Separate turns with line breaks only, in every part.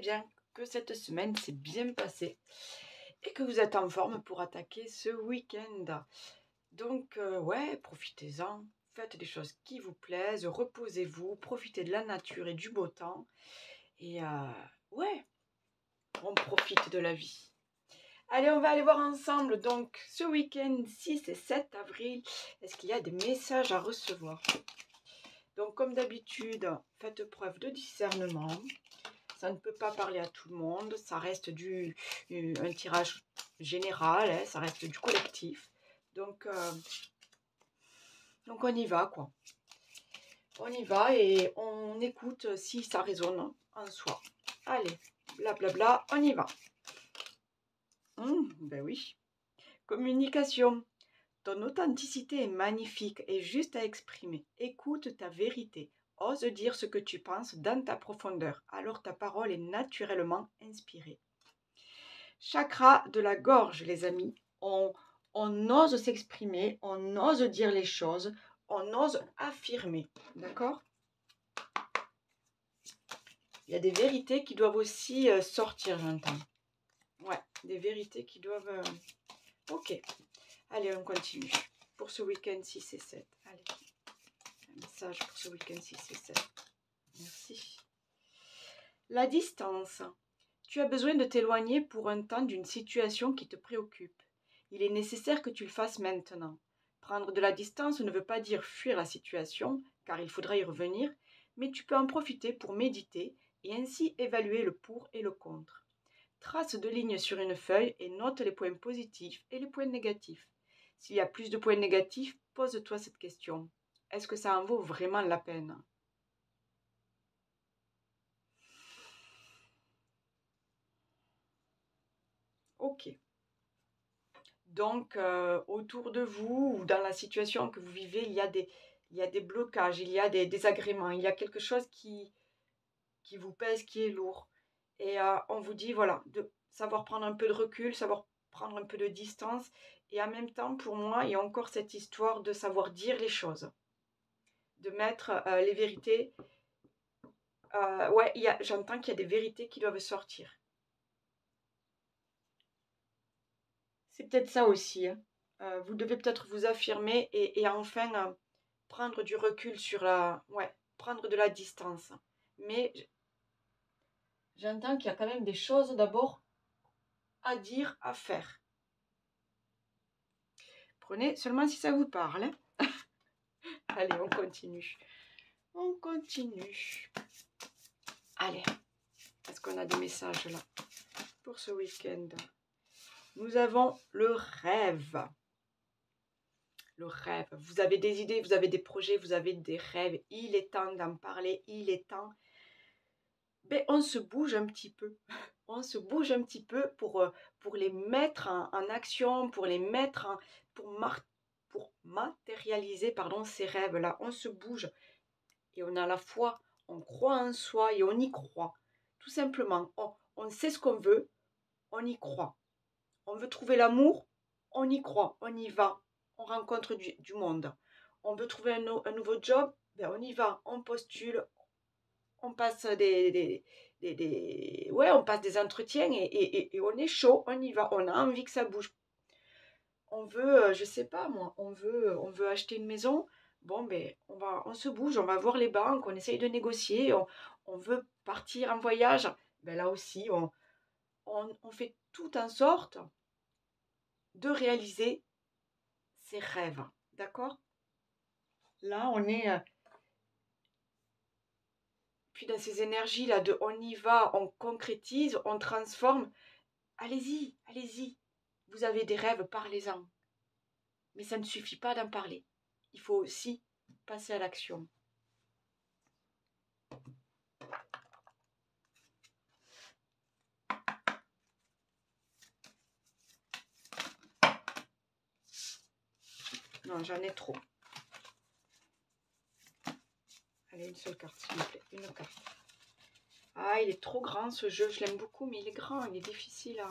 bien, que cette semaine s'est bien passée et que vous êtes en forme pour attaquer ce week-end. Donc, ouais, profitez-en, faites des choses qui vous plaisent, reposez-vous, profitez de la nature et du beau temps. Et ouais, on profite de la vie. Allez, on va aller voir ensemble, donc, ce week-end 6 et 7 avril, est-ce qu'il y a des messages à recevoir? Donc, comme d'habitude, faites preuve de discernement. Ça ne peut pas parler à tout le monde, ça reste un tirage général, hein, ça reste du collectif. Donc on y va, quoi. On y va et on écoute si ça résonne en soi. Allez, blablabla, on y va. Ben oui. Communication. Ton authenticité est magnifique et juste à exprimer. Écoute ta vérité. Ose dire ce que tu penses dans ta profondeur. Alors ta parole est naturellement inspirée. Chakra de la gorge, les amis. On ose s'exprimer, on ose dire les choses, on ose affirmer. D'accord? Il y a des vérités qui doivent aussi sortir, j'entends. Ouais, des vérités qui doivent... Ok. Allez, on continue. Pour ce week-end 6 et 7. Allez. Un message pour ce week-end 6 et 7. Merci. La distance. Tu as besoin de t'éloigner pour un temps d'une situation qui te préoccupe. Il est nécessaire que tu le fasses maintenant. Prendre de la distance ne veut pas dire fuir la situation, car il faudra y revenir, mais tu peux en profiter pour méditer et ainsi évaluer le pour et le contre. Trace 2 lignes sur une feuille et note les points positifs et les points négatifs. S'il y a plus de points négatifs, pose-toi cette question. Est-ce que ça en vaut vraiment la peine ? Ok. Donc, autour de vous ou dans la situation que vous vivez, il y a des blocages, il y a des désagréments, il y a quelque chose qui vous pèse, qui est lourd. Et on vous dit, voilà, de savoir prendre un peu de recul, savoir prendre un peu de distance. Et en même temps, pour moi, il y a encore cette histoire de savoir dire les choses. De mettre les vérités. Ouais, j'entends qu'il y a des vérités qui doivent sortir. C'est peut-être ça aussi. Hein. Vous devez peut-être vous affirmer et enfin prendre du recul sur la... Ouais, prendre de la distance. Mais j'entends qu'il y a quand même des choses d'abord à dire, à faire. Prenez seulement si ça vous parle. Hein. Allez, on continue. On continue. Allez, est-ce qu'on a des messages là pour ce week-end? Nous avons le rêve. Le rêve. Vous avez des idées, vous avez des projets, vous avez des rêves. Il est temps d'en parler, il est temps. Ben, on se bouge un petit peu. On se bouge un petit peu pour les mettre en action, pour les mettre en, pour matérialiser ces rêves-là. On se bouge et on a la foi, on croit en soi et on y croit. Tout simplement, on sait ce qu'on veut, on y croit. On veut trouver l'amour, on y croit, on y va, on rencontre du monde. On veut trouver un nouveau job, ben on y va, on postule, on passe on passe des entretiens et on est chaud, on y va, on a envie que ça bouge. On veut, je sais pas moi, on veut acheter une maison, bon ben on se bouge, on va voir les banques, on essaye de négocier, on veut partir en voyage, ben là aussi on fait tout en sorte de réaliser ses rêves, d'accord? Là on est puis dans ces énergies là de on y va, on concrétise, on transforme. Allez-y, allez-y. Vous avez des rêves, parlez-en. Mais ça ne suffit pas d'en parler. Il faut aussi passer à l'action. Non, j'en ai trop. Allez, une seule carte, s'il vous plaît. Une carte. Ah, il est trop grand ce jeu. Je l'aime beaucoup, mais il est grand. Il est difficile à...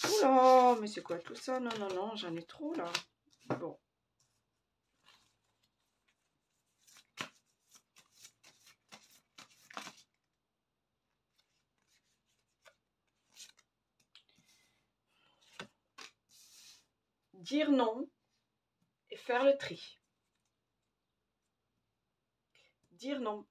Oula, mais c'est quoi tout ça? Non, non, non, j'en ai trop là. Bon. dire non et faire le tri. Dire non.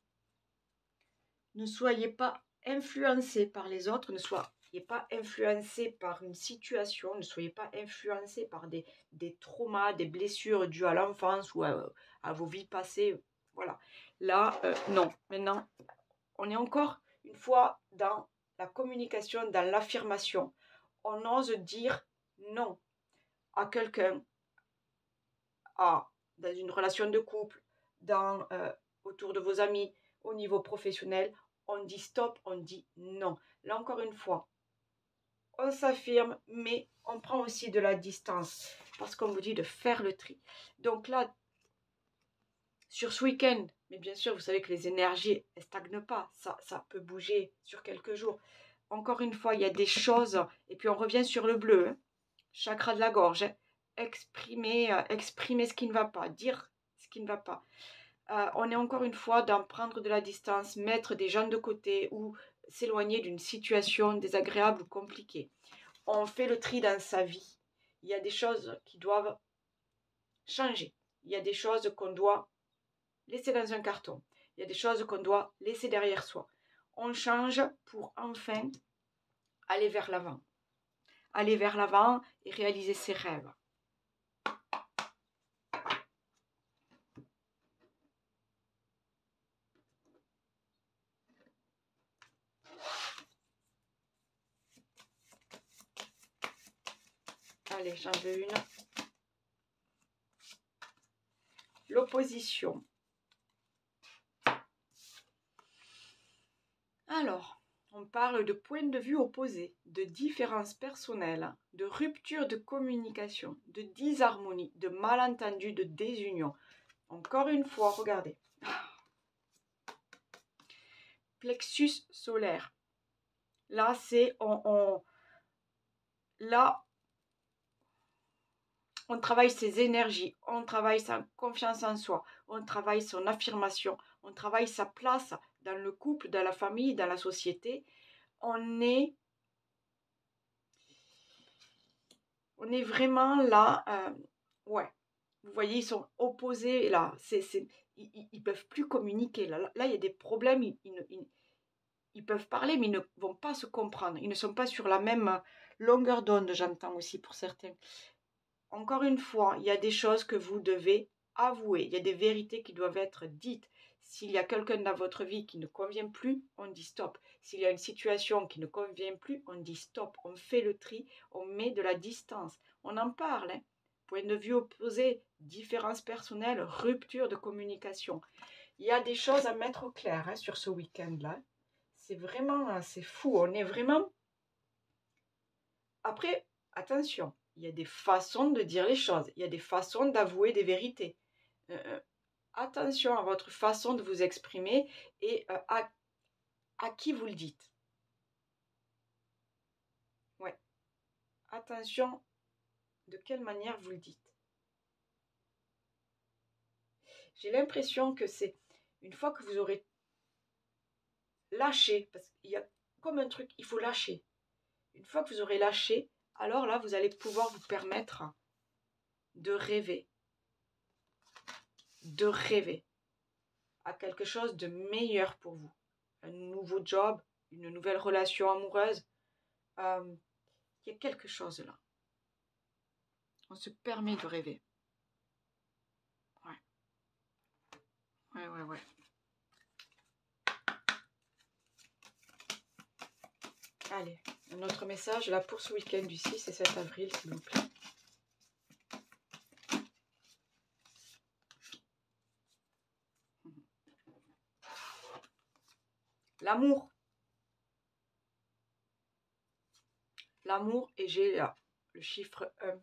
Ne soyez pas influencé par les autres, ne soyez pas influencé par une situation, ne soyez pas influencé par des traumas, des blessures dues à l'enfance ou à vos vies passées. Voilà. Là, non. Maintenant, on est encore une fois dans la communication, dans l'affirmation. On ose dire non à quelqu'un, dans une relation de couple, autour de vos amis, au niveau professionnel. On dit stop, on dit non. Là encore une fois, on s'affirme, mais on prend aussi de la distance. Parce qu'on vous dit de faire le tri. Donc là, sur ce week-end, mais bien sûr, vous savez que les énergies ne stagnent pas. Ça peut bouger sur quelques jours. Encore une fois, il y a des choses, et puis on revient sur le bleu, hein, chakra de la gorge, hein, exprimer ce qui ne va pas, dire ce qui ne va pas. On est encore une fois dans prendre de la distance, mettre des gens de côté ou s'éloigner d'une situation désagréable ou compliquée. On fait le tri dans sa vie. Il y a des choses qui doivent changer. Il y a des choses qu'on doit laisser dans un carton. Il y a des choses qu'on doit laisser derrière soi. On change pour enfin aller vers l'avant. Aller vers l'avant et réaliser ses rêves. Allez, j'en veux une. L'opposition. Alors, on parle de points de vue opposés, de différences personnelles, de rupture de communication, de disharmonie, de malentendus, de désunion. Encore une fois, regardez. Plexus solaire. Là, c'est là, on travaille ses énergies, on travaille sa confiance en soi, on travaille son affirmation, on travaille sa place dans le couple, dans la famille, dans la société. On est vraiment là, ouais. Vous voyez, ils sont opposés là. Ils peuvent plus communiquer. Là, il y a des problèmes. Ils peuvent parler, mais ils ne vont pas se comprendre. Ils ne sont pas sur la même longueur d'onde, j'entends aussi pour certains. Encore une fois, il y a des choses que vous devez avouer. Il y a des vérités qui doivent être dites. S'il y a quelqu'un dans votre vie qui ne convient plus, on dit stop. S'il y a une situation qui ne convient plus, on dit stop. On fait le tri, on met de la distance. On en parle. Hein. Point de vue opposé, différences personnelles, rupture de communication. Il y a des choses à mettre au clair sur ce week-end-là. C'est vraiment, c'est fou. On est vraiment... Après, attention, il y a des façons de dire les choses. Il y a des façons d'avouer des vérités. Attention à votre façon de vous exprimer et à qui vous le dites. Ouais. Attention de quelle manière vous le dites. J'ai l'impression que c'est une fois que vous aurez lâché, parce qu'il y a comme un truc, il faut lâcher. Une fois que vous aurez lâché, alors là, vous allez pouvoir vous permettre de rêver. De rêver à quelque chose de meilleur pour vous. Un nouveau job, une nouvelle relation amoureuse. Il y a quelque chose là. On se permet de rêver. Ouais. Allez, un autre message là pour ce week-end du 6 et 7 avril, s'il vous plaît. L'amour. L'amour, et j'ai là le chiffre 1.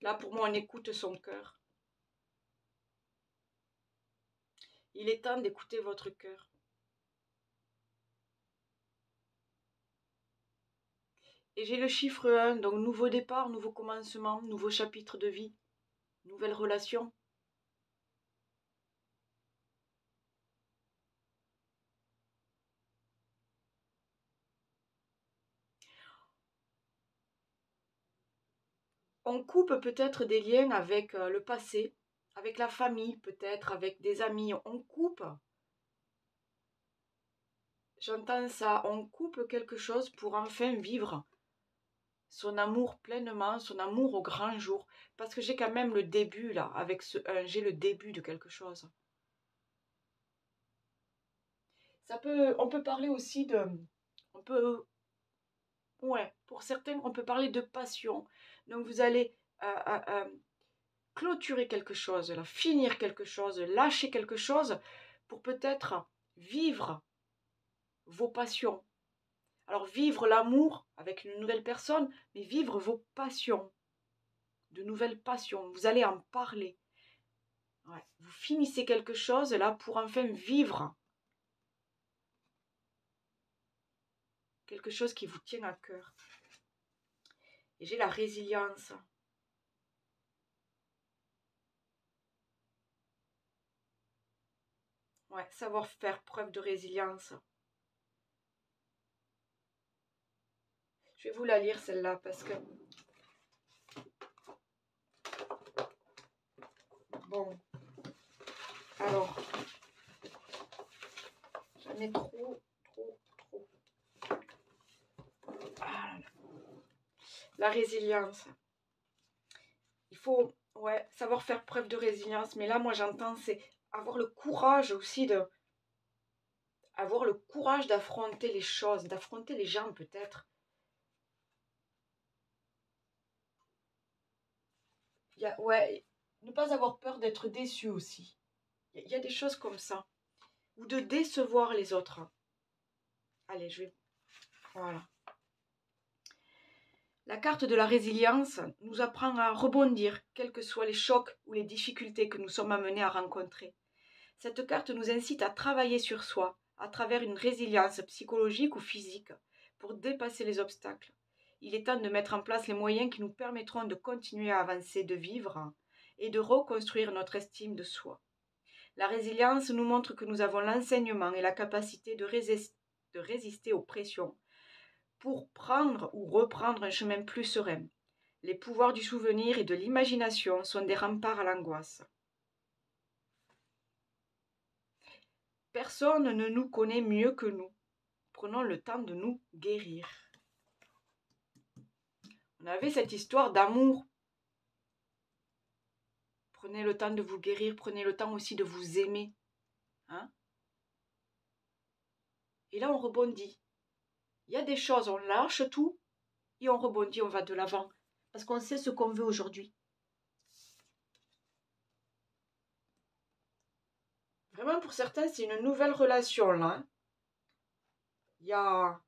Là, pour moi, on écoute son cœur. Il est temps d'écouter votre cœur. Et j'ai le chiffre 1, donc nouveau départ, nouveau commencement, nouveau chapitre de vie, nouvelle relation. On coupe peut-être des liens avec le passé, avec la famille peut-être, avec des amis. On coupe. J'entends ça. On coupe quelque chose pour enfin vivre son amour pleinement, son amour au grand jour. Parce que j'ai quand même le début là, avec ce 1, j'ai le début de quelque chose. On peut parler aussi de, ouais, pour certains, on peut parler de passion. Donc vous allez clôturer quelque chose, là, finir quelque chose, lâcher quelque chose pour peut-être vivre vos passions. Alors vivre l'amour avec une nouvelle personne, mais vivre vos passions, de nouvelles passions. Vous allez en parler. Ouais. Vous finissez quelque chose là pour enfin vivre quelque chose qui vous tient à cœur. Et j'ai la résilience. Ouais, savoir faire preuve de résilience. Je vais vous la lire celle-là parce que... Bon. Alors. J'en ai trop. Ah là là. La résilience. Il faut, ouais, savoir faire preuve de résilience. Mais là, moi, j'entends, c'est avoir le courage aussi de... Avoir le courage d'affronter les choses, d'affronter les gens peut-être. Ouais, ne pas avoir peur d'être déçu aussi. Il y a des choses comme ça. Ou de décevoir les autres. Allez, je vais... Voilà. La carte de la résilience nous apprend à rebondir, quels que soient les chocs ou les difficultés que nous sommes amenés à rencontrer. Cette carte nous incite à travailler sur soi, à travers une résilience psychologique ou physique, pour dépasser les obstacles. Il est temps de mettre en place les moyens qui nous permettront de continuer à avancer, de vivre et de reconstruire notre estime de soi. La résilience nous montre que nous avons l'enseignement et la capacité de résister aux pressions pour prendre ou reprendre un chemin plus serein. Les pouvoirs du souvenir et de l'imagination sont des remparts à l'angoisse. Personne ne nous connaît mieux que nous. Prenons le temps de nous guérir. On avait cette histoire d'amour. Prenez le temps de vous guérir, prenez le temps aussi de vous aimer. Hein? Et là, on rebondit. Il y a des choses, on lâche tout et on rebondit, on va de l'avant. Parce qu'on sait ce qu'on veut aujourd'hui. Vraiment, pour certains, c'est une nouvelle relation, là. Hein. Il y a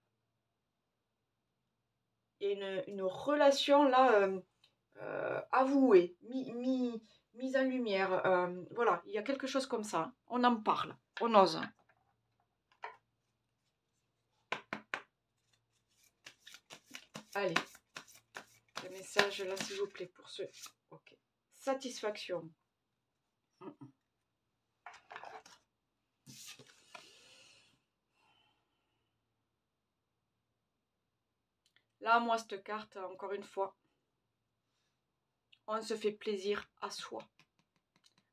une relation, là, avouée, mise en lumière. Voilà, il y a quelque chose comme ça. Hein. On en parle, on ose. Hein. Allez, le message là, s'il vous plaît, pour ceux. Ok. Satisfaction. Là, moi, cette carte, encore une fois, on se fait plaisir à soi.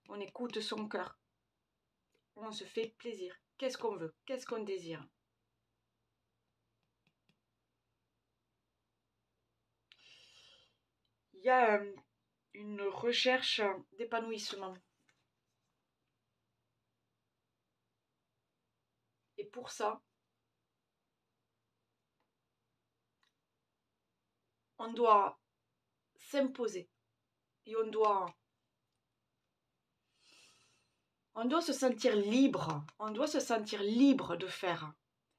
On écoute son cœur. On se fait plaisir. Qu'est-ce qu'on veut? Qu'est-ce qu'on désire? Il y a une recherche d'épanouissement. Et pour ça, on doit s'imposer. Et on doit se sentir libre. On doit se sentir libre de faire,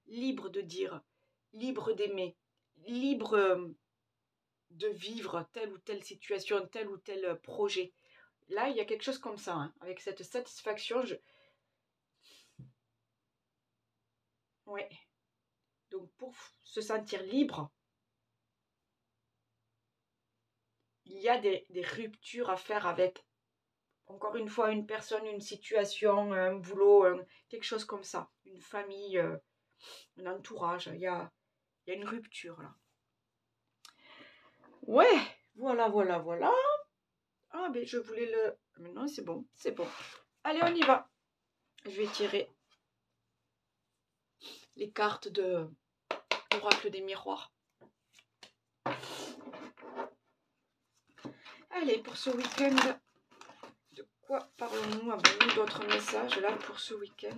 libre de dire, libre d'aimer, libre de vivre telle ou telle situation, tel ou tel projet. Là, il y a quelque chose comme ça. Hein. Avec cette satisfaction, ouais. Donc, pour se sentir libre, il y a des ruptures à faire avec, encore une fois, une personne, une situation, un boulot, quelque chose comme ça. Une famille, un entourage. Il y a une rupture, là. Ouais, Voilà, voilà, voilà. Ah, mais je voulais le... Mais non, c'est bon, c'est bon. Allez, on y va. Je vais tirer les cartes de l'oracle des miroirs. Allez, pour ce week-end, de quoi parlons-nous? Avons-nous d'autres messages là pour ce week-end?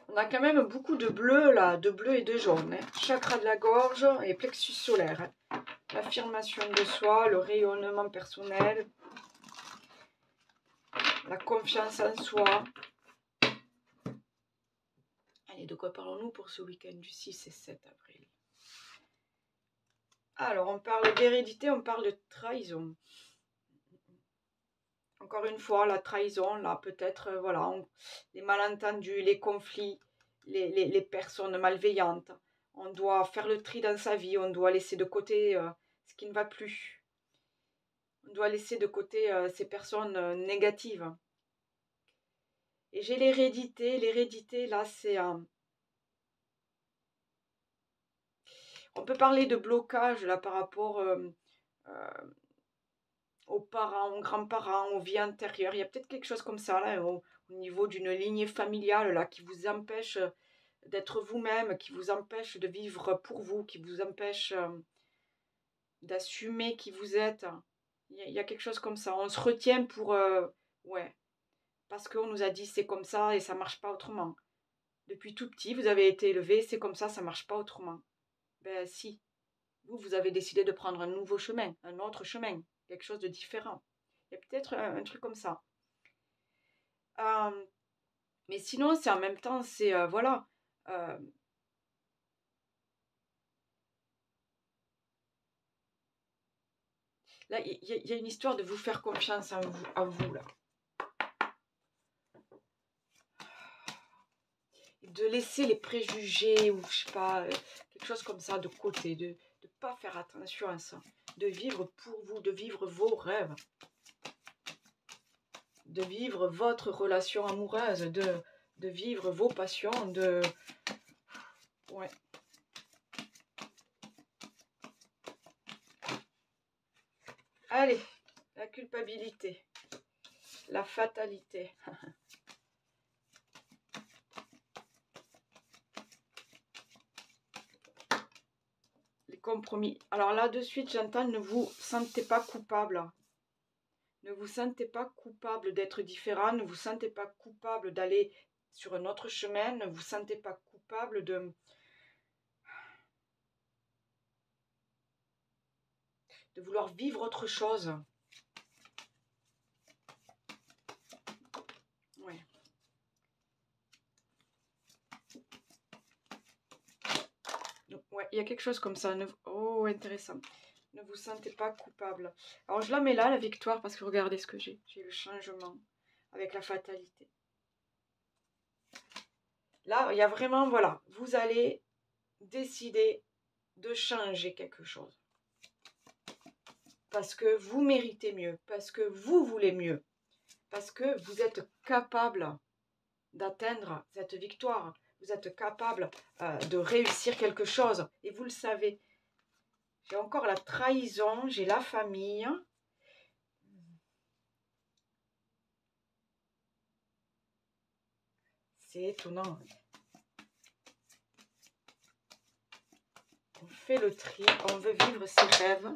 On a quand même beaucoup de bleu là, de bleu et de jaune. Hein. Chakra de la gorge et plexus solaire. Hein. L'affirmation de soi, le rayonnement personnel, la confiance en soi. Allez, de quoi parlons-nous pour ce week-end du 6 et 7 avril? Alors, on parle d'hérédité, on parle de trahison. Encore une fois, la trahison, là, peut-être, voilà, les malentendus, les conflits, les personnes malveillantes. On doit faire le tri dans sa vie, on doit laisser de côté ce qui ne va plus. On doit laisser de côté ces personnes négatives. Et j'ai l'hérédité. L'hérédité, là, c'est un... On peut parler de blocage, là, par rapport aux parents, aux grands-parents, aux vies antérieures. Il y a peut-être quelque chose comme ça, là, au niveau d'une lignée familiale, là, qui vous empêche d'être vous-même, qui vous empêche de vivre pour vous, qui vous empêche d'assumer qui vous êtes. Il y a quelque chose comme ça. On se retient pour... ouais, parce qu'on nous a dit c'est comme ça et ça marche pas autrement. Depuis tout petit, vous avez été élevé, c'est comme ça marche pas autrement. Ben si, vous avez décidé de prendre un nouveau chemin, un autre chemin, quelque chose de différent. Il y a peut-être un truc comme ça. Mais sinon, c'est en même temps, c'est... voilà. Là, il y a une histoire de vous faire confiance en vous là. De laisser les préjugés ou je sais pas, quelque chose comme ça de côté, de ne pas faire attention à ça, de vivre pour vous, de vivre vos rêves, de vivre votre relation amoureuse, de vivre vos passions, de... Ouais. Allez, la culpabilité, la fatalité. Les compromis. Alors là, de suite, j'entends, ne vous sentez pas coupable. Ne vous sentez pas coupable d'être différent, ne vous sentez pas coupable d'aller sur un autre chemin, ne vous sentez pas coupable de vouloir vivre autre chose. Ouais. Ouais, il y a quelque chose comme ça. Oh, intéressant. Ne vous sentez pas coupable. Alors, je la mets là, la victoire, parce que regardez ce que j'ai. J'ai le changement avec la fatalité. Là, il y a vraiment, voilà, vous allez décider de changer quelque chose. Parce que vous méritez mieux, parce que vous voulez mieux, parce que vous êtes capable d'atteindre cette victoire. Vous êtes capable de réussir quelque chose et vous le savez. J'ai encore la trahison, j'ai la famille. C'est étonnant. On fait le tri, on veut vivre ses rêves.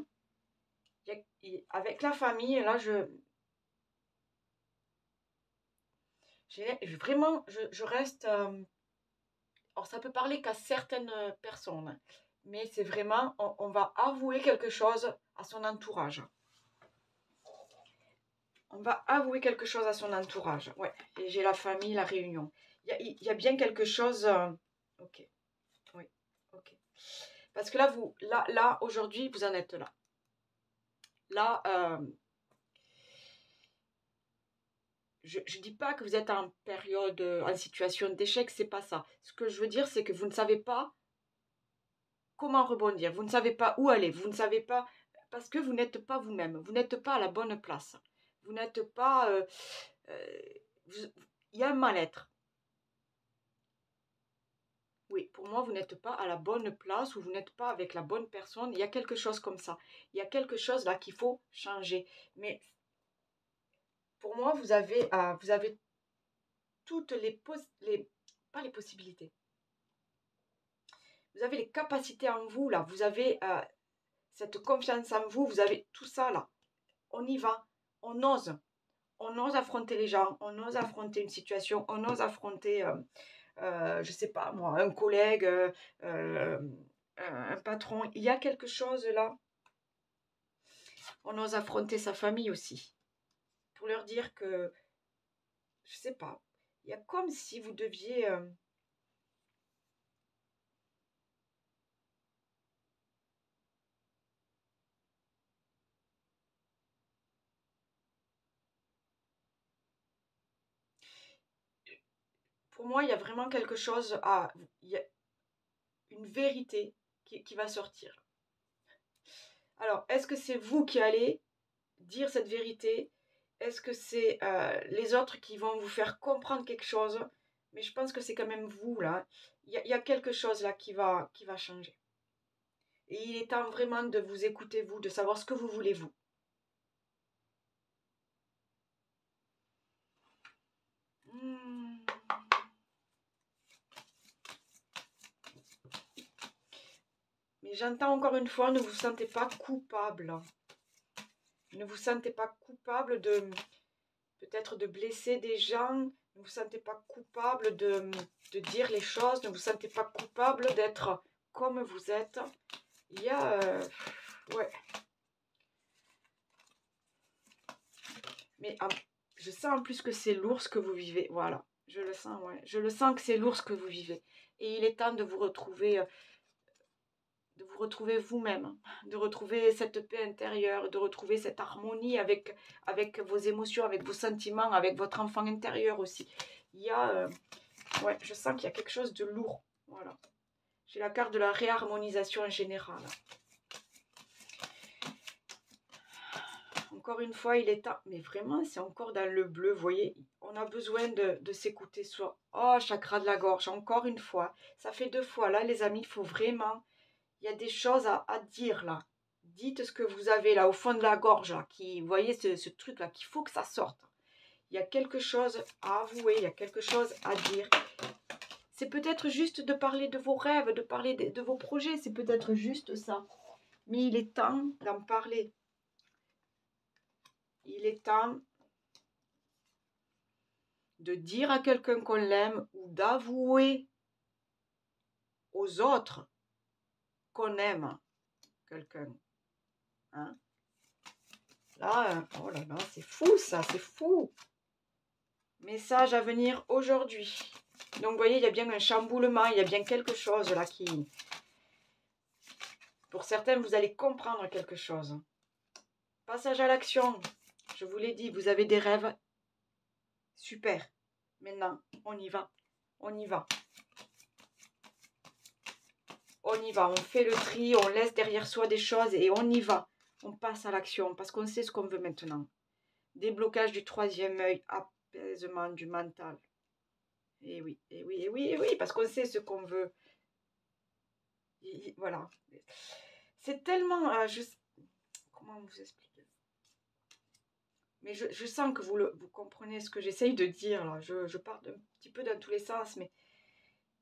Avec la famille, là, vraiment, je reste... alors, ça peut parler qu'à certaines personnes, mais c'est vraiment, on va avouer quelque chose à son entourage. On va avouer quelque chose à son entourage. Ouais, et j'ai la famille, la réunion. Il y a bien quelque chose... ok, oui, ok. Parce que là, là aujourd'hui, vous en êtes là. Là, je ne dis pas que vous êtes en période, en situation d'échec, c'est pas ça. Ce que je veux dire, c'est que vous ne savez pas comment rebondir. Vous ne savez pas où aller. Vous ne savez pas... Parce que vous n'êtes pas vous-même. Vous n'êtes pas à la bonne place. Vous n'êtes pas... il y a un mal-être. Oui, pour moi, vous n'êtes pas à la bonne place ou vous n'êtes pas avec la bonne personne. Il y a quelque chose comme ça. Il y a quelque chose là qu'il faut changer. Mais pour moi, vous avez toutes pas les possibilités. Vous avez les capacités en vous là. Vous avez cette confiance en vous. Vous avez tout ça là. On y va. On ose. On ose affronter les gens. On ose affronter une situation. On ose affronter... je sais pas moi, un collègue, euh, un patron, il y a quelque chose là. On ose affronter sa famille aussi, pour leur dire que, je sais pas, il y a comme si vous deviez... pour moi, il y a vraiment quelque chose à... Il y a une vérité qui va sortir. Alors, est-ce que c'est vous qui allez dire cette vérité? Est-ce que c'est les autres qui vont vous faire comprendre quelque chose? Mais je pense que c'est quand même vous, là. Il y a quelque chose là qui va changer. Et il est temps vraiment de vous écouter, vous, de savoir ce que vous voulez, vous. Mais j'entends encore une fois, ne vous sentez pas coupable. Ne vous sentez pas coupable de peut-être de blesser des gens. Ne vous sentez pas coupable de dire les choses. Ne vous sentez pas coupable d'être comme vous êtes. Il y a... ouais. Mais je sens en plus que c'est lourd ce que vous vivez. Voilà. Je le sens, ouais. Je le sens que c'est lourd ce que vous vivez. Et il est temps de vous retrouver... de vous retrouver vous-même, de retrouver cette paix intérieure, de retrouver cette harmonie avec vos émotions, avec vos sentiments, avec votre enfant intérieur aussi. Il y a, ouais, je sens qu'il y a quelque chose de lourd. Voilà. J'ai la carte de la réharmonisation générale. Encore une fois, il est temps, mais vraiment, c'est encore dans le bleu, vous voyez, on a besoin de s'écouter soi. Oh, chakra de la gorge, encore une fois, ça fait 2 fois, là, les amis, il faut vraiment... Il y a des choses à dire là. Dites ce que vous avez là au fond de la gorge là, vous voyez ce truc là, qu'il faut que ça sorte. Il y a quelque chose à avouer, il y a quelque chose à dire. C'est peut-être juste de parler de vos rêves, de parler de vos projets, c'est peut-être juste ça. Mais il est temps d'en parler. Il est temps de dire à quelqu'un qu'on l'aime ou d'avouer aux autres qu'on aime quelqu'un. Hein? Là, oh là là, c'est fou ça, c'est fou. Message à venir aujourd'hui. Donc, vous voyez, il y a bien un chamboulement, il y a bien quelque chose là qui... Pour certains, vous allez comprendre quelque chose. Passage à l'action. Je vous l'ai dit, vous avez des rêves. Super. Maintenant, on y va. On y va. On y va. On fait le tri, on laisse derrière soi des choses et on y va. On passe à l'action parce qu'on sait ce qu'on veut maintenant. Déblocage du 3e œil, apaisement du mental. Et oui, et oui, et oui, et oui, parce qu'on sait ce qu'on veut. Et voilà. C'est tellement... comment vous expliquer? Mais je sens que vous comprenez ce que j'essaye de dire là. Je pars un petit peu dans tous les sens, mais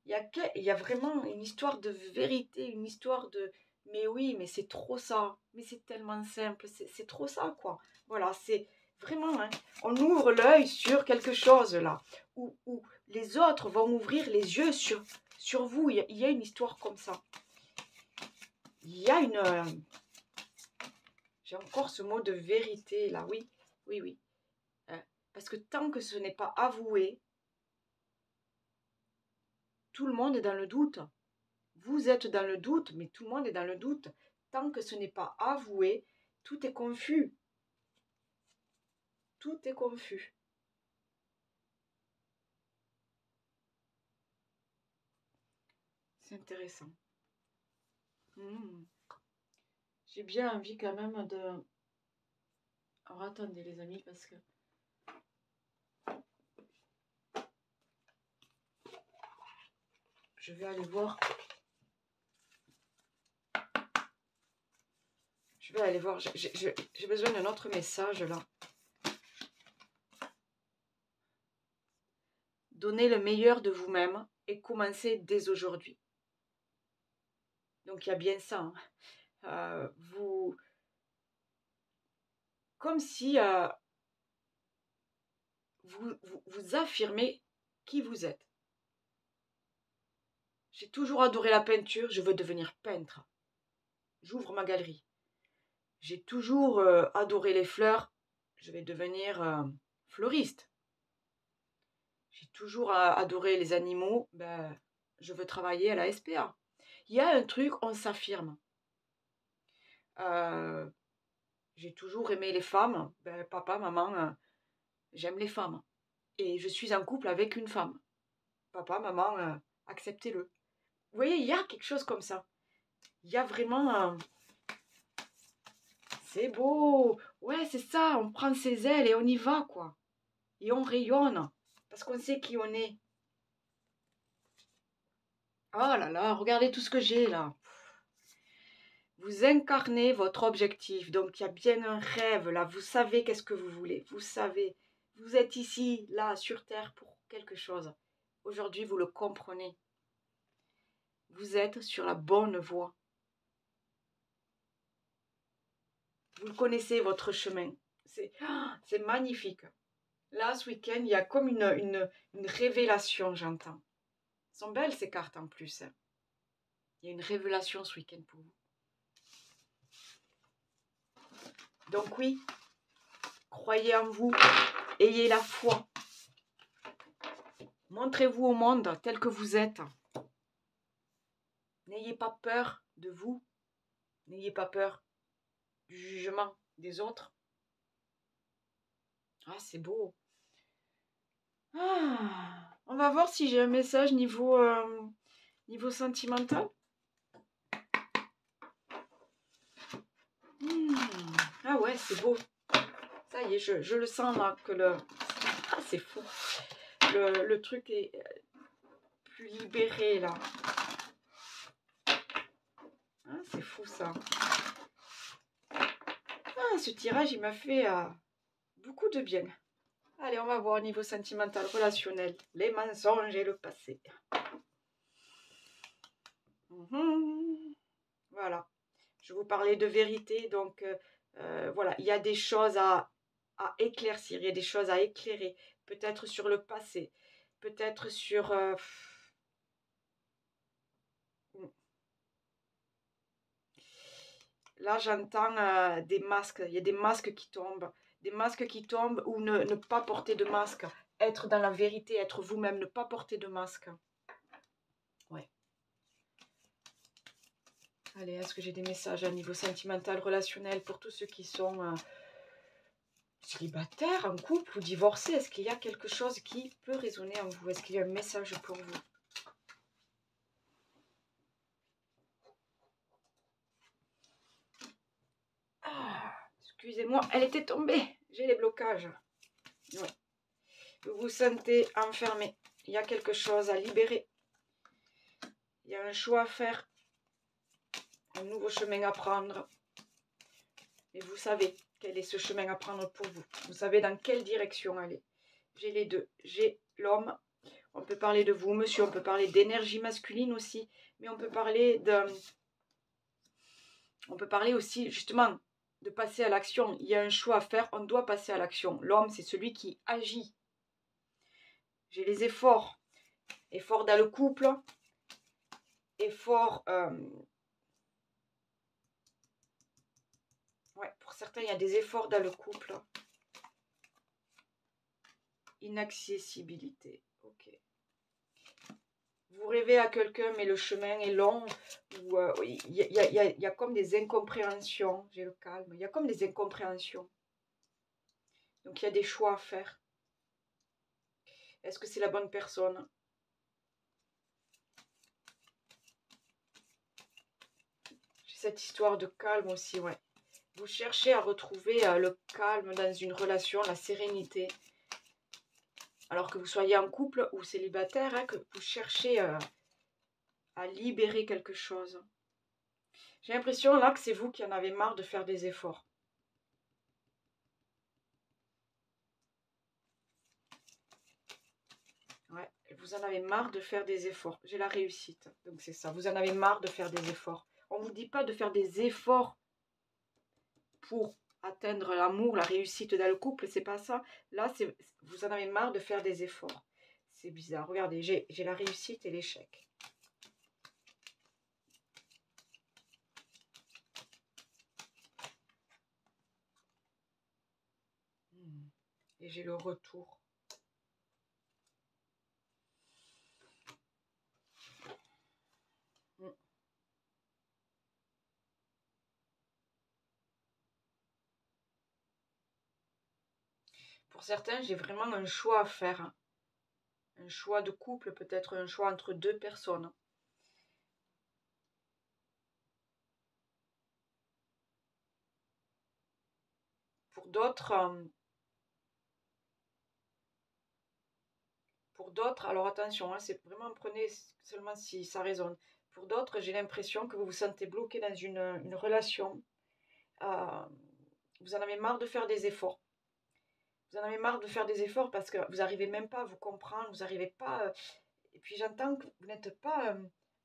il y a vraiment une histoire de vérité, une histoire de... Mais oui, mais c'est trop ça. Mais c'est tellement simple, c'est trop ça, quoi. Voilà, c'est vraiment... Hein, on ouvre l'œil sur quelque chose là, où les autres vont ouvrir les yeux sur vous. Il y a une histoire comme ça. Il y a une... j'ai encore ce mot de vérité là, oui, oui, oui. Parce que tant que ce n'est pas avoué, tout le monde est dans le doute. Vous êtes dans le doute, mais tout le monde est dans le doute. Tant que ce n'est pas avoué, tout est confus. Tout est confus. C'est intéressant. J'ai bien envie quand même Alors attendez les amis, parce que... Je vais aller voir. Je vais aller voir. J'ai besoin d'un autre message là. Donnez le meilleur de vous-même et commencez dès aujourd'hui. Donc il y a bien ça. Hein. Comme si vous affirmez qui vous êtes. J'ai toujours adoré la peinture, je veux devenir peintre. J'ouvre ma galerie. J'ai toujours adoré les fleurs, je vais devenir fleuriste. J'ai toujours adoré les animaux, ben, je veux travailler à la SPA. Il y a un truc, on s'affirme. J'ai toujours aimé les femmes, ben, papa, maman, j'aime les femmes. Et je suis en couple avec une femme. Papa, maman, acceptez-le. Vous voyez, il y a quelque chose comme ça. Il y a vraiment... c'est beau. Ouais, c'est ça, on prend ses ailes et on y va, quoi. Et on rayonne. Parce qu'on sait qui on est. Oh là là, regardez tout ce que j'ai là. Vous incarnez votre objectif. Donc, il y a bien un rêve là. Vous savez qu'est-ce que vous voulez. Vous savez. Vous êtes ici, là, sur Terre pour quelque chose. Aujourd'hui, vous le comprenez. Vous êtes sur la bonne voie. Vous connaissez votre chemin. C'est magnifique. Là, ce week-end, il y a comme une révélation, j'entends. Elles sont belles ces cartes en plus. Hein. Il y a une révélation ce week-end pour vous. Donc oui, croyez en vous, ayez la foi. Montrez-vous au monde tel que vous êtes. N'ayez pas peur de vous. N'ayez pas peur du jugement des autres. Ah, c'est beau. Ah, on va voir si j'ai un message niveau sentimental. Ah ouais, c'est beau. Ça y est, je le sens là que le... Ah, c'est fou. Le truc est plus libéré là. Ah, c'est fou ça. Ah, ce tirage, il m'a fait beaucoup de bien. Allez, on va voir au niveau sentimental, relationnel, les mensonges et le passé. Voilà. Je vous parlais de vérité, donc voilà, il y a des choses à éclaircir, il y a des choses à éclairer. Peut-être sur le passé, peut-être sur... Là, j'entends des masques, il y a des masques qui tombent. Des masques qui tombent ou ne pas porter de masque. Être dans la vérité, être vous-même, ne pas porter de masque. Ouais. Allez, est-ce que j'ai des messages à niveau sentimental, relationnel pour tous ceux qui sont célibataires, en couple ou divorcés? Est-ce qu'il y a quelque chose qui peut résonner en vous? Est-ce qu'il y a un message pour vous? Ah, excusez-moi, elle était tombée. J'ai les blocages. Ouais. Vous vous sentez enfermé. Il y a quelque chose à libérer. Il y a un choix à faire. Un nouveau chemin à prendre. Et vous savez quel est ce chemin à prendre pour vous. Vous savez dans quelle direction aller. J'ai les deux. J'ai l'homme. On peut parler de vous, monsieur. On peut parler d'énergie masculine aussi. Mais on peut parler de... On peut parler aussi, justement, de passer à l'action. Il y a un choix à faire. On doit passer à l'action. L'homme, c'est celui qui agit. J'ai les efforts. Efforts dans le couple. Efforts... Ouais, pour certains, il y a des efforts dans le couple. Inaccessibilité. Ok. Vous rêvez à quelqu'un, mais le chemin est long. Il y a comme des incompréhensions. J'ai le calme. Il y a comme des incompréhensions. Donc, il y a des choix à faire. Est-ce que c'est la bonne personne? J'ai cette histoire de calme aussi, ouais. Vous cherchez à retrouver le calme dans une relation, la sérénité. Alors que vous soyez en couple ou célibataire, hein, que vous cherchez à libérer quelque chose. J'ai l'impression là que c'est vous qui en avez marre de faire des efforts. Ouais, vous en avez marre de faire des efforts. J'ai la réussite, donc c'est ça. Vous en avez marre de faire des efforts. On ne vous dit pas de faire des efforts pour atteindre l'amour, la réussite dans le couple, c'est pas ça. Là, vous en avez marre de faire des efforts. C'est bizarre. Regardez, j'ai la réussite et l'échec. Et j'ai le retour. Pour certains, j'ai vraiment un choix à faire. Un choix de couple, peut-être un choix entre deux personnes. Pour d'autres, alors attention, hein, c'est vraiment prenez seulement si ça résonne. Pour d'autres, j'ai l'impression que vous vous sentez bloqué dans une relation. Vous en avez marre de faire des efforts. Vous en avez marre de faire des efforts parce que vous n'arrivez même pas à vous comprendre, vous n'arrivez pas... et puis j'entends que vous n'êtes pas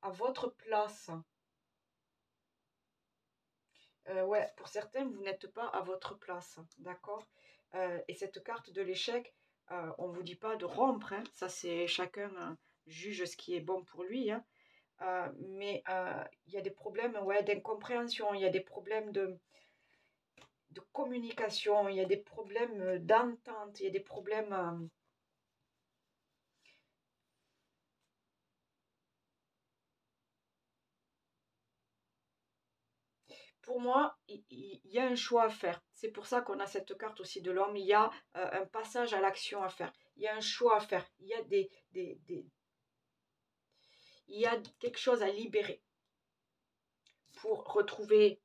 à votre place. Ouais, pour certains, vous n'êtes pas à votre place, d'accord? Et cette carte de l'échec, on ne vous dit pas de rompre, hein, ça c'est chacun juge ce qui est bon pour lui, hein. Mais il y a des problèmes, ouais, d'incompréhension, il y a des problèmes de communication, il y a des problèmes d'entente, il y a des problèmes... Pour moi, il y a un choix à faire. C'est pour ça qu'on a cette carte aussi de l'homme. Il y a un passage à l'action à faire. Il y a un choix à faire. Il y a il y a quelque chose à libérer pour retrouver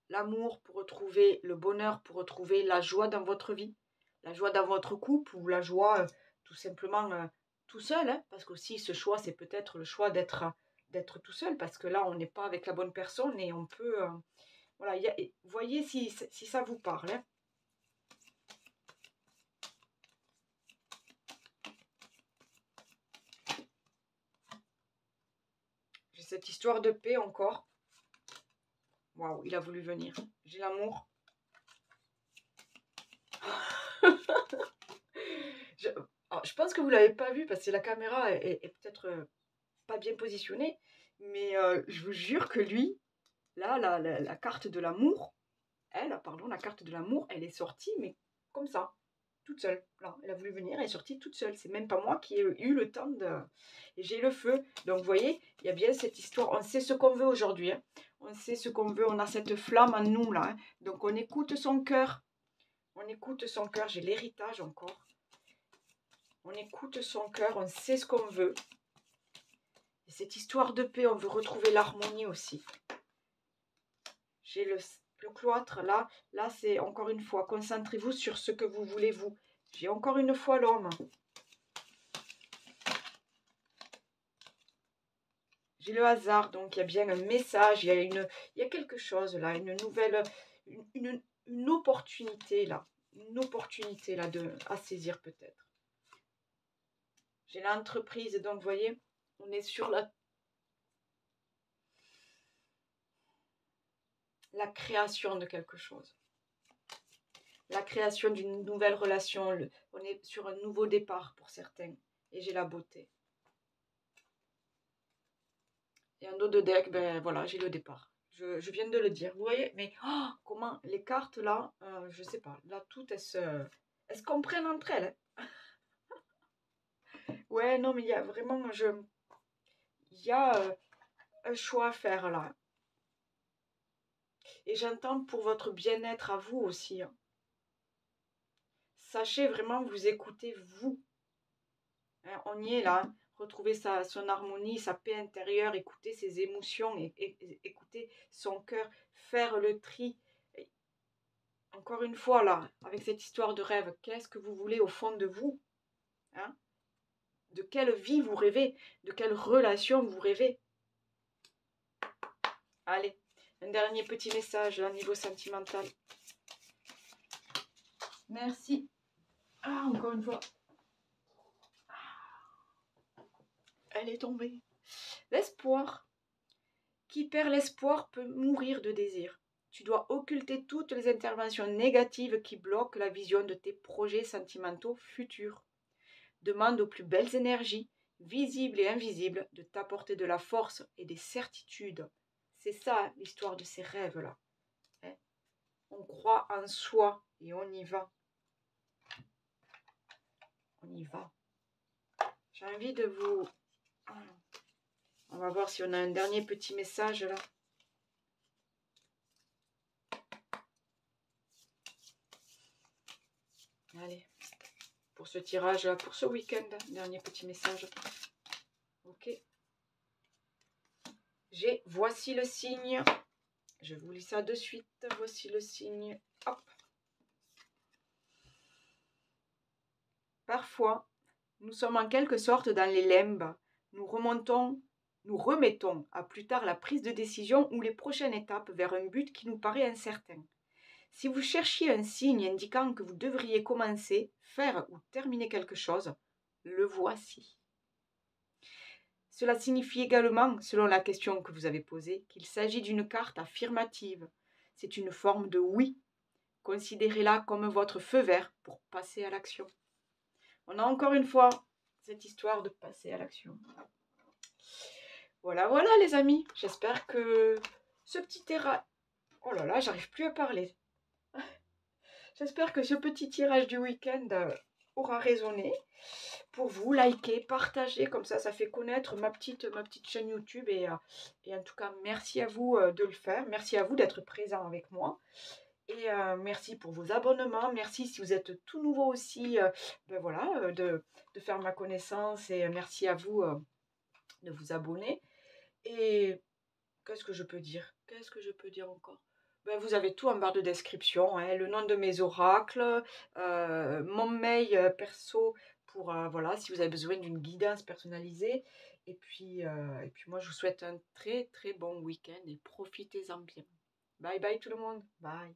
l'amour, pour retrouver le bonheur, pour retrouver la joie dans votre vie, la joie dans votre couple ou la joie tout simplement tout seul. Hein, parce qu'aussi ce choix, c'est peut-être le choix d'être tout seul parce que là, on n'est pas avec la bonne personne et on peut... voilà, voyez si ça vous parle. Hein. J'ai cette histoire de paix encore. Waouh, il a voulu venir. J'ai l'amour. Je pense que vous ne l'avez pas vu parce que la caméra est peut-être pas bien positionnée. Mais je vous jure que lui, là, la carte de l'amour, la carte de l'amour, elle est sortie, mais comme ça, toute seule. Là, elle a voulu venir, elle est sortie toute seule. C'est même pas moi qui ai eu le temps de... Et j'ai le feu. Donc, vous voyez, il y a bien cette histoire. On sait ce qu'on veut aujourd'hui. Hein. On sait ce qu'on veut. On a cette flamme en nous, là. Hein. Donc, on écoute son cœur. On écoute son cœur. J'ai l'héritage encore. On écoute son cœur. On sait ce qu'on veut. Et cette histoire de paix, on veut retrouver l'harmonie aussi. J'ai le cloître, là c'est encore une fois, concentrez-vous sur ce que vous voulez vous. J'ai encore une fois l'homme. J'ai le hasard, donc il y a bien un message, il y a quelque chose là, une nouvelle, une opportunité là. Une opportunité là à saisir peut-être. J'ai l'entreprise, donc vous voyez, on est sur la création de quelque chose. La création d'une nouvelle relation. On est sur un nouveau départ pour certains. Et j'ai la beauté. Et un dos de deck, ben voilà, j'ai le départ. Je viens de le dire. Vous voyez, mais comment les cartes là, je sais pas. Là, toutes elles se comprennent entre elles. Hein. Ouais, non, mais il y a vraiment, il y a un choix à faire là. Et j'entends pour votre bien-être à vous aussi. Hein. Sachez vraiment vous écoutez vous. Hein, on y est là. Hein. Retrouver son harmonie, sa paix intérieure, écouter ses émotions, écouter son cœur, faire le tri. encore une fois là, avec cette histoire de rêve, qu'est-ce que vous voulez au fond de vous, hein? De quelle vie vous rêvez? De quelle relation vous rêvez? Allez, un dernier petit message à niveau sentimental. Merci. Ah, encore une fois. Elle est tombée. L'espoir. Qui perd l'espoir peut mourir de désir. Tu dois occulter toutes les interventions négatives qui bloquent la vision de tes projets sentimentaux futurs. Demande aux plus belles énergies, visibles et invisibles, de t'apporter de la force et des certitudes. C'est ça l'histoire de ces rêves-là. Hein? On croit en soi et on y va. On y va. J'ai envie de vous... On va voir si on a un dernier petit message là. Allez, pour ce tirage là, pour ce week-end, dernier petit message. Ok. J'ai voici le signe. Je vous lis ça de suite. Voici le signe. Hop. Parfois, nous sommes en quelque sorte dans les limbes. Nous remettons à plus tard la prise de décision ou les prochaines étapes vers un but qui nous paraît incertain. Si vous cherchiez un signe indiquant que vous devriez commencer, faire ou terminer quelque chose, le voici. Cela signifie également, selon la question que vous avez posée, qu'il s'agit d'une carte affirmative. C'est une forme de oui. Considérez-la comme votre feu vert pour passer à l'action. On a encore une fois cette histoire de passer à l'action. Voilà, voilà les amis. J'espère que ce petit tirage... Oh là là, j'arrive plus à parler. J'espère que ce petit tirage du week-end aura résonné. Pour vous, likez, partagez, comme ça fait connaître ma petite chaîne YouTube. Et en tout cas, merci à vous de le faire. Merci à vous d'être présent avec moi. Et merci pour vos abonnements. Merci si vous êtes tout nouveau aussi, ben voilà, de faire ma connaissance. Et merci à vous de vous abonner. Et qu'est-ce que je peux dire? Qu'est-ce que je peux dire encore? Ben, vous avez tout en barre de description, hein, le nom de mes oracles, mon mail perso pour, voilà, si vous avez besoin d'une guidance personnalisée. Et puis moi, je vous souhaite un très très bon week-end et profitez-en bien. Bye bye tout le monde. Bye.